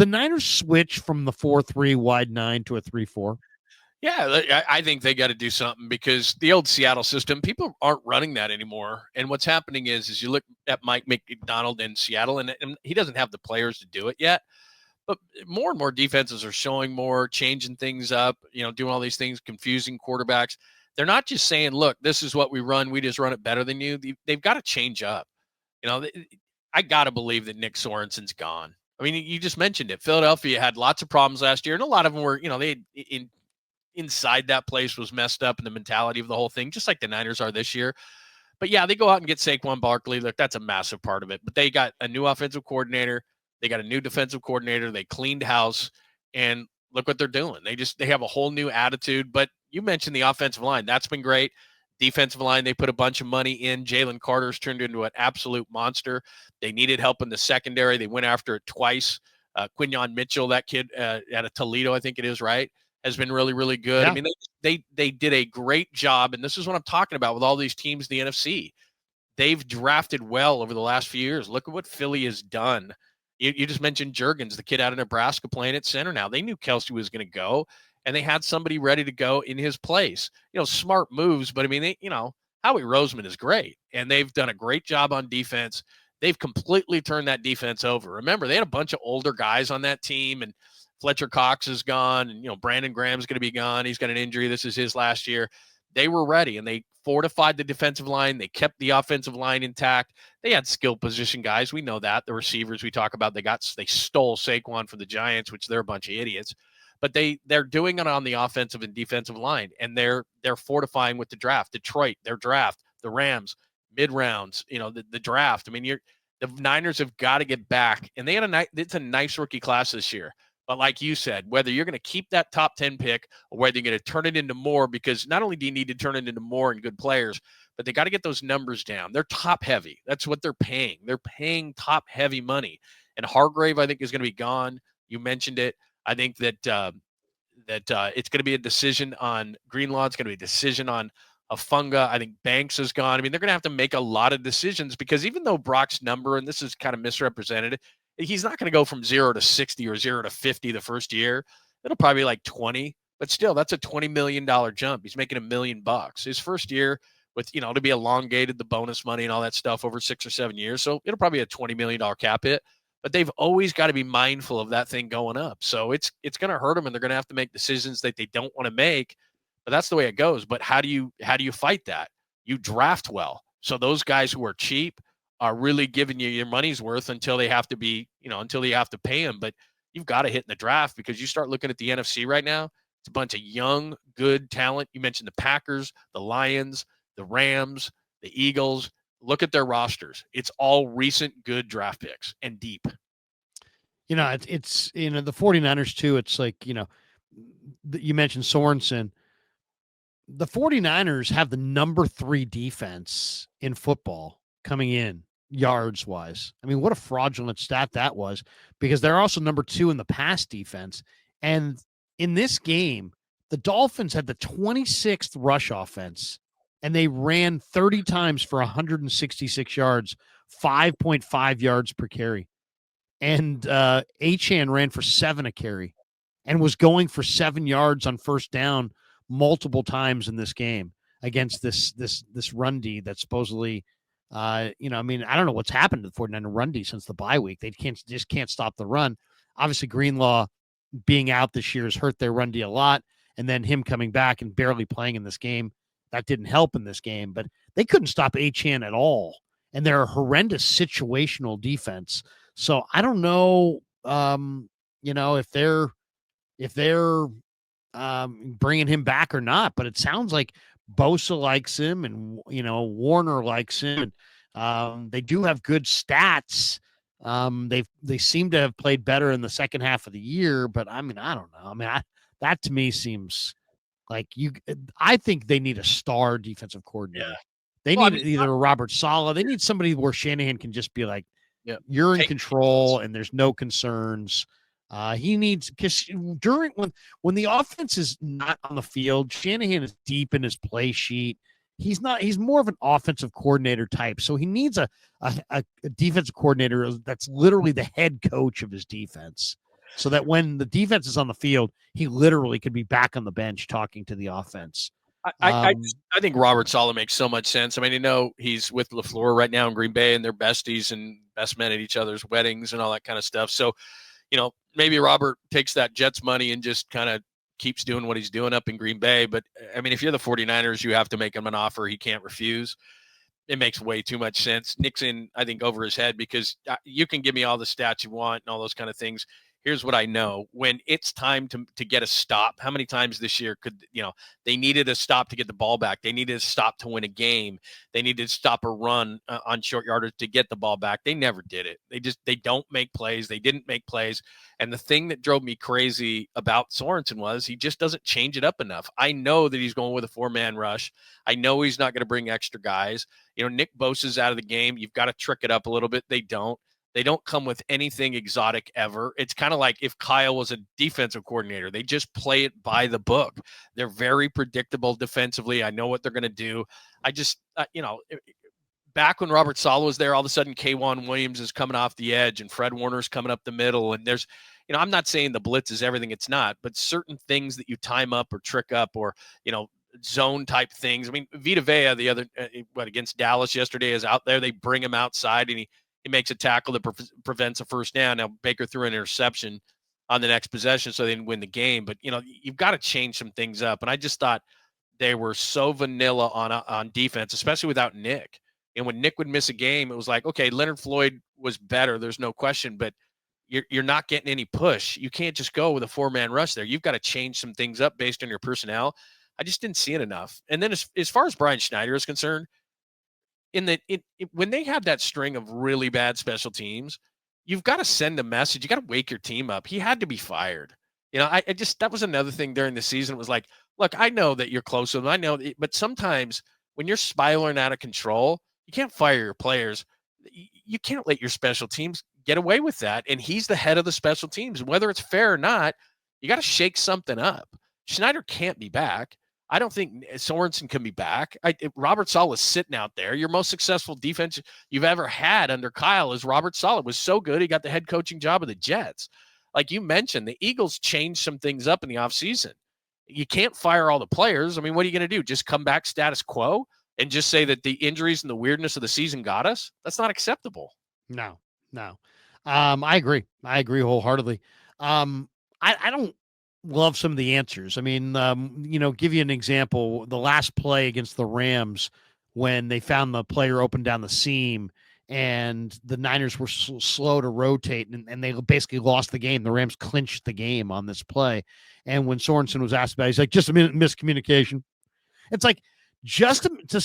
the Niners switch from the 4-3 wide 9 to a 3-4? Yeah, I think they got to do something because the old Seattle system, people aren't running that anymore. And what's happening is you look at Mike McDonald in Seattle, and he doesn't have the players to do it yet. But more and more defenses are showing more, changing things up, doing all these things, confusing quarterbacks. They're not just saying, look, this is what we run. We just run it better than you. They've got to change up. I got to believe that Nick Sorensen's gone. I mean, you just mentioned it. Philadelphia had lots of problems last year, and a lot of them were, inside that place was messed up, and the mentality of the whole thing, just like the Niners are this year. But yeah, they go out and get Saquon Barkley. Look, that's a massive part of it. But they got a new offensive coordinator. They got a new defensive coordinator. They cleaned house, and look what they're doing. They have a whole new attitude. But you mentioned the offensive line. That's been great. Defensive line, they put a bunch of money in. Jalen Carter's turned into an absolute monster. They needed help in the secondary. They went after it twice. Quinyon Mitchell, that kid out of Toledo, I think it is, right, has been really, really good. Yeah. I mean, they did a great job, and this is what I'm talking about with all these teams in the NFC. They've drafted well over the last few years. Look at what Philly has done. You just mentioned Juergens, the kid out of Nebraska playing at center now. They knew Kelsey was going to go, and they had somebody ready to go in his place. Smart moves, but I mean, Howie Roseman is great, and they've done a great job on defense. They've completely turned that defense over. Remember, they had a bunch of older guys on that team, and Fletcher Cox is gone, and Brandon Graham's going to be gone. He's got an injury. This is his last year. They were ready, and they fortified the defensive line. They kept the offensive line intact. They had skill position guys. We know that. The receivers we talk about, they stole Saquon from the Giants, which they're a bunch of idiots. But they're doing it on the offensive and defensive line, and they're fortifying with the draft. Detroit, their draft, the Rams, mid rounds, the draft. I mean, the Niners have got to get back, and it's a nice rookie class this year. But like you said, whether you're going to keep that top 10 pick or whether you're going to turn it into more, because not only do you need to turn it into more and good players, but they got to get those numbers down. They're top heavy. That's what they're paying. They're paying top heavy money. And Hargrave, I think, is going to be gone. You mentioned it. I think that it's going to be a decision on Greenlaw. It's going to be a decision on Afunga. I think Banks is gone. I mean, they're going to have to make a lot of decisions because even though Brock's number, and this is kind of misrepresented, he's not going to go from 0 to 60 or 0 to 50 the first year. It'll probably be like 20, but still, that's a $20 million jump. He's making $1 million. His first year with, to be elongated, the bonus money and all that stuff over 6 or 7 years. So it'll probably be a $20 million cap hit, but they've always got to be mindful of that thing going up. So it's going to hurt them, and they're going to have to make decisions that they don't want to make, but that's the way it goes. But how do you fight that? You draft well. So those guys who are cheap are really giving you your money's worth until they have to be, until you have to pay them. But you've got to hit in the draft because you start looking at the NFC right now. It's a bunch of young, good talent. You mentioned the Packers, the Lions, the Rams, the Eagles. Look at their rosters. It's all recent good draft picks and deep. It's the 49ers too. It's like, you mentioned Sorensen. The 49ers have the number 3 defense in football coming in yards wise. I mean, what a fraudulent stat that was, because they're also number 2 in the pass defense. And in this game, the Dolphins had the 26th rush offense, and they ran 30 times for 166 yards, 5.5 yards per carry. And Achane ran for 7 a carry and was going for 7 yards on first down multiple times in this game against this run D that supposedly I don't know what's happened to the 49er run D since the bye week. They just can't stop the run. Obviously, Greenlaw being out this year has hurt their run D a lot, and then him coming back and barely playing in this game, that didn't help in this game. But they couldn't stop Achane at all, and they're a horrendous situational defense. So I don't know, if they're bringing him back or not, but it sounds like Bosa likes him, and Warner likes him. They do have good stats. They seem to have played better in the second half of the year, but I mean, I don't know. I mean, that to me seems like I think they need a star defensive coordinator. Yeah. They need either a Robert Saleh. They need somebody where Shanahan can just be like, you're in control and there's no concerns. He needs, because when the offense is not on the field, Shanahan is deep in his play sheet. He's more of an offensive coordinator type. So he needs a defensive coordinator that's literally the head coach of his defense. so that when the defense is on the field, he literally could be back on the bench talking to the offense. I think Robert Saleh makes so much sense. I mean, he's with LaFleur right now in Green Bay, and they're besties and best men at each other's weddings and all that kind of stuff. So, maybe Robert takes that Jets money and just kind of keeps doing what he's doing up in Green Bay. But, I mean, if you're the 49ers, you have to make him an offer he can't refuse. It makes way too much sense. Nick's in, I think, over his head because you can give me all the stats you want and all those kind of things. Here's what I know. When it's time to get a stop, how many times this year they needed a stop to get the ball back. They needed a stop to win a game. They needed to stop a run on short yardage to get the ball back. They never did it. They don't make plays. They didn't make plays. And the thing that drove me crazy about Sorensen was he just doesn't change it up enough. I know that he's going with a 4-man rush. I know he's not going to bring extra guys. Nick Bosa's out of the game. You've got to trick it up a little bit. They don't. They don't come with anything exotic ever. It's kind of like if Kyle was a defensive coordinator. They just play it by the book. They're very predictable defensively. I know what they're going to do. I just, back when Robert Saleh was there, all of a sudden K'Wan Williams is coming off the edge and Fred Warner's coming up the middle. And there's, I'm not saying the blitz is everything. It's not. But certain things that you time up or trick up or, zone type things. I mean, Vita Vea, the other, against Dallas yesterday is out there. They bring him outside and he makes a tackle that prevents a first down. Now Baker threw an interception on the next possession, so they didn't win the game. But you've got to change some things up. And I just thought they were so vanilla on defense, especially without Nick. And when Nick would miss a game, it was like, okay, Leonard Floyd was better. There's no question, but you're not getting any push. You can't just go with a 4-man rush there. You've got to change some things up based on your personnel. I just didn't see it enough. And then as far as Brian Schneider is concerned, when they have that string of really bad special teams, you've got to send a message. You got to wake your team up. He had to be fired. I just, that was another thing during the season. It was like, look, I know that you're close to them. I know, but sometimes when you're spiraling out of control, you can't fire your players. You can't let your special teams get away with that. And he's the head of the special teams. Whether it's fair or not, you got to shake something up. Schneider can't be back. I don't think Sorensen can be back. Robert Saleh is sitting out there. Your most successful defense you've ever had under Kyle is Robert Saleh. Was so good, he got the head coaching job of the Jets. Like you mentioned, the Eagles changed some things up in the offseason. You can't fire all the players. I mean, what are you going to do? Just come back status quo and just say that the injuries and the weirdness of the season got us? That's not acceptable. No. I agree wholeheartedly. I don't love some of the answers. I mean, give you an example. The last play against the Rams when they found the player open down the seam and the Niners were slow to rotate and they basically lost the game. The Rams clinched the game on this play. And when Sorensen was asked about it, he's like, just a minute miscommunication. It's like, just to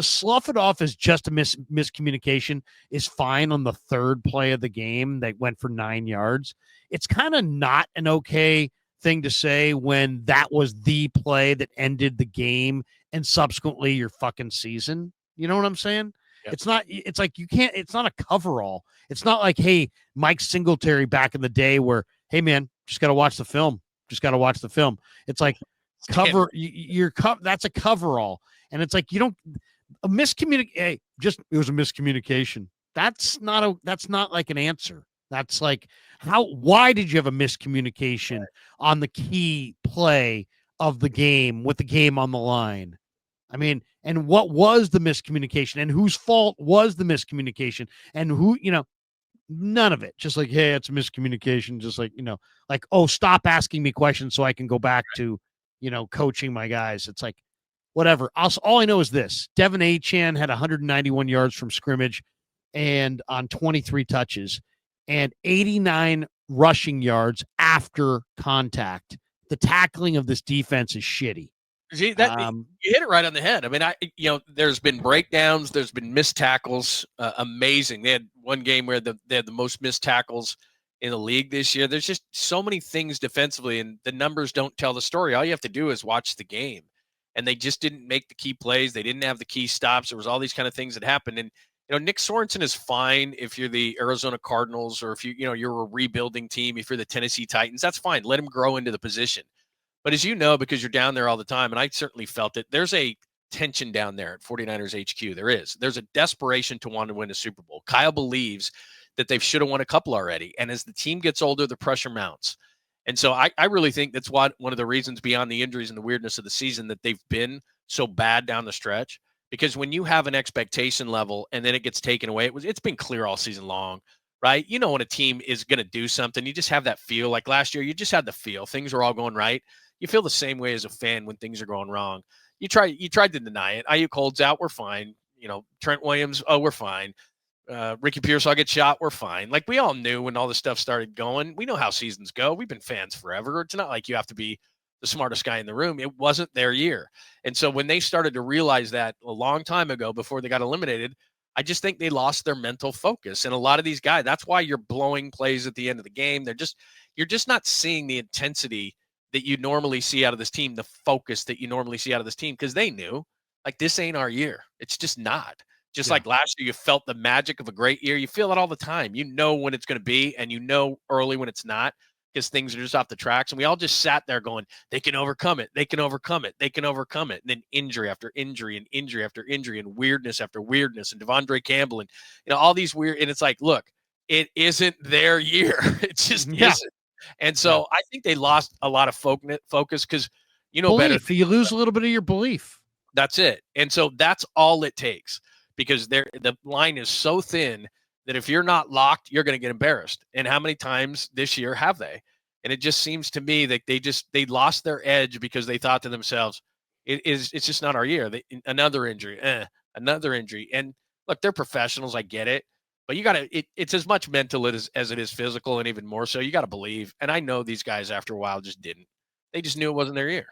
slough it off as just a miscommunication is fine on the third play of the game that went for 9 yards. It's kind of not an okay thing to say when that was the play that ended the game and subsequently your fucking season. You know what I'm saying? Yep. It's like you can't, it's not a coverall. It's not like, hey, Mike Singletary back in the day where, hey man, just got to watch the film. It's like, that's a coverall, and it's like you don't a miscommunication. Hey, it was a miscommunication. That's not like an answer. That's like why did you have a miscommunication on the key play of the game with the game on the line? I mean, and what was the miscommunication, and whose fault was the miscommunication, and who none of it. Just like, hey, it's a miscommunication. Just like like, oh, stop asking me questions so I can go back to coaching my guys. It's like, whatever. All I know is this. Devin Achane had 191 yards from scrimmage and on 23 touches and 89 rushing yards after contact. The tackling of this defense is shitty. See, you hit it right on the head. I mean, there's been breakdowns. There's been missed tackles. Amazing. They had one game where they had the most missed tackles in the league this year. There's just so many things defensively, and the numbers don't tell the story. All you have to do is watch the game. And they just didn't make the key plays. They didn't have the key stops. There was all these kind of things that happened. And, Nick Sorensen is fine if you're the Arizona Cardinals or if you're a rebuilding team, if you're the Tennessee Titans, that's fine. Let him grow into the position. But as you know, because you're down there all the time, and I certainly felt it, there's a tension down there at 49ers HQ. There's a desperation to want to win a Super Bowl. Kyle believes that they should have won a couple already. And as the team gets older, the pressure mounts. And so I really think that's one of the reasons beyond the injuries and the weirdness of the season that they've been so bad down the stretch. Because when you have an expectation level and then it gets taken away, it's been clear all season long, right? You know when a team is going to do something, you just have that feel. Like last year, you just had the feel. Things are all going right. You feel the same way as a fan when things are going wrong. You tried to deny it. Ayuk holds out, we're fine. Trent Williams, oh, we're fine. Ricky Pearsall get shot, we're fine. Like we all knew when all this stuff started going. We know how seasons go. We've been fans forever. It's not like you have to be the smartest guy in the room. It wasn't their year. And so when they started to realize that a long time ago before they got eliminated, I just think they lost their mental focus. And a lot of these guys, that's why you're blowing plays at the end of the game. You're just not seeing the intensity that you normally see out of this team, the focus that you normally see out of this team, because they knew like this ain't our year. It's just not. Just like last year, you felt the magic of a great year. You feel it all the time. You know when it's going to be, and you know early when it's not, because things are just off the tracks. And we all just sat there going, they can overcome it. They can overcome it. They can overcome it. And then injury after injury and injury after injury and weirdness after weirdness and Devondre Campbell and all these weird. And it's like, look, it isn't their year. It just isn't. And so I think they lost a lot of focus because better. You lose a little bit of your belief. That's it. And so that's all it takes. Because the line is so thin that if you're not locked, you're going to get embarrassed. And how many times this year have they? And it just seems to me that they lost their edge because they thought to themselves, it's just not our year. Another injury, another injury. And look, they're professionals. I get it. But it's as much mental as it is physical, and even more so. You got to believe. And I know these guys after a while just didn't. They just knew it wasn't their year.